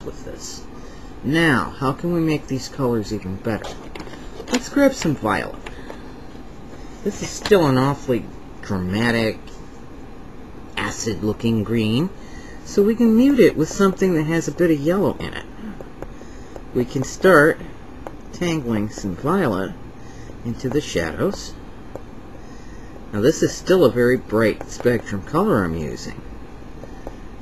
with this. Now, how can we make these colors even better? Let's grab some violet. This is still an awfully dramatic, acid-looking green, so we can mute it with something that has a bit of yellow in it. We can start tangling some violet into the shadows. Now this is still a very bright spectrum color I'm using,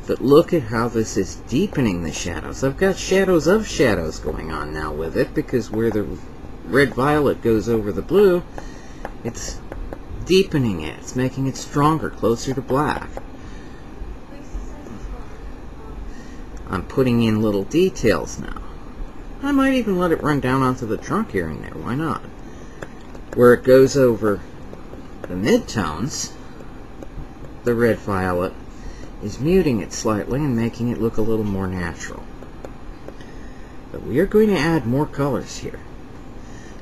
but look at how this is deepening the shadows. I've got shadows of shadows going on now with it, because where the red violet goes over the blue, it's deepening it. It's making it stronger, closer to black. I'm putting in little details now. I might even let it run down onto the trunk here and there. Why not? Where it goes over the midtones, the red violet is muting it slightly and making it look a little more natural. But we are going to add more colors here.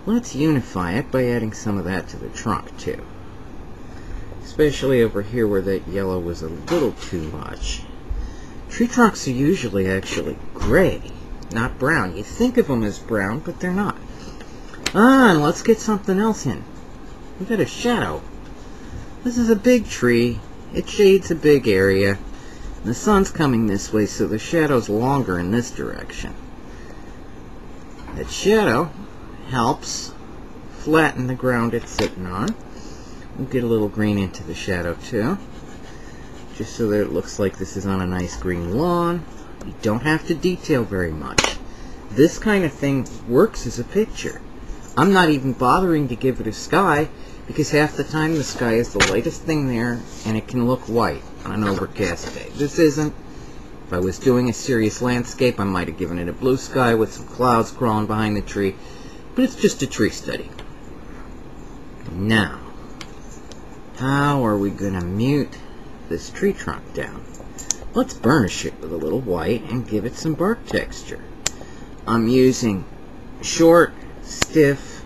Let's unify it by adding some of that to the trunk too. Especially over here where that yellow was a little too much. Tree trunks are usually actually gray, not brown. You think of them as brown, but they're not. And let's get something else in. We got a shadow. This is a big tree. It shades a big area. The sun's coming this way, so the shadow's longer in this direction. That shadow helps flatten the ground it's sitting on. We'll get a little green into the shadow too, just so that it looks like this is on a nice green lawn. You don't have to detail very much. This kind of thing works as a picture. I'm not even bothering to give it a sky, because half the time the sky is the lightest thing there, and it can look white on an overcast day. This isn't. If I was doing a serious landscape, I might have given it a blue sky with some clouds crawling behind the tree, but it's just a tree study. Now, how are we going to mute this tree trunk down? Let's burnish it with a little white and give it some bark texture. I'm using short, stiff,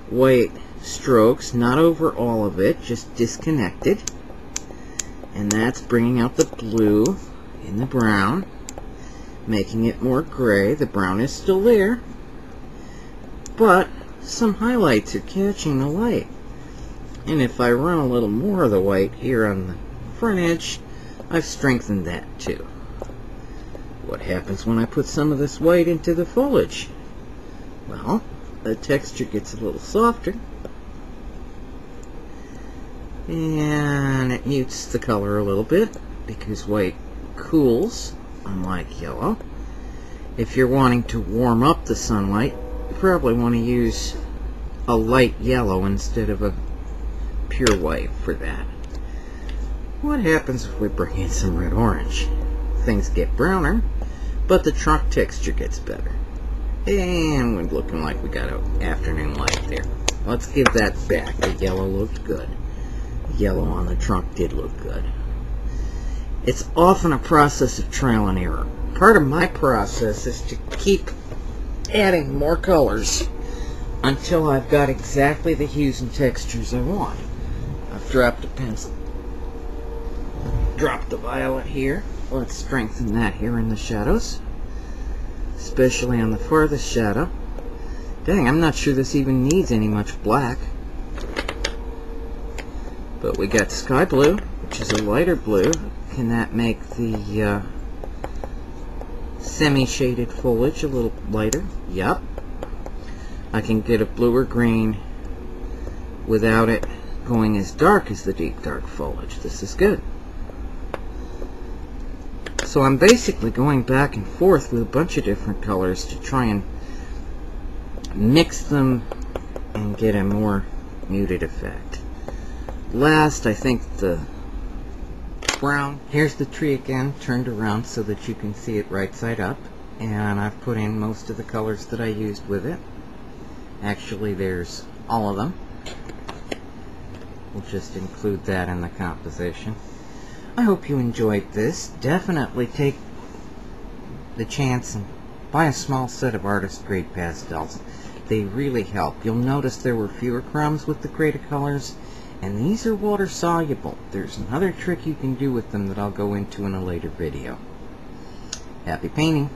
white strokes, not over all of it, just disconnected. And that's bringing out the blue in the brown, making it more gray. The brown is still there, but some highlights are catching the light. And if I run a little more of the white here on the front edge, I've strengthened that too. What happens when I put some of this white into the foliage? Well, the texture gets a little softer, and it mutes the color a little bit, because white cools, unlike yellow. If you're wanting to warm up the sunlight, you probably want to use a light yellow instead of a pure white for that. What happens if we bring in some red orange? Things get browner, but the trunk texture gets better. And we're looking like we got an afternoon light there. Let's give that back. The yellow looked good. The yellow on the trunk did look good. It's often a process of trial and error. Part of my process is to keep adding more colors until I've got exactly the hues and textures I want. I've dropped a pencil. Drop the violet here. Let's strengthen that here in the shadows, especially on the farthest shadow. Dang, I'm not sure this even needs any much black. But we got sky blue, which is a lighter blue. Can that make the semi-shaded foliage a little lighter? Yup. I can get a bluer green without it going as dark as the deep dark foliage. This is good. So I'm basically going back and forth with a bunch of different colors to try and mix them and get a more muted effect. Last, I think the brown. Here's the tree again, turned around so that you can see it right side up. And I've put in most of the colors that I used with it. Actually, there's all of them. We'll just include that in the composition. I hope you enjoyed this. Definitely take the chance and buy a small set of artist grade pastels. They really help. You'll notice there were fewer crumbs with the crate of colors, and these are water soluble. There's another trick you can do with them that I'll go into in a later video. Happy painting!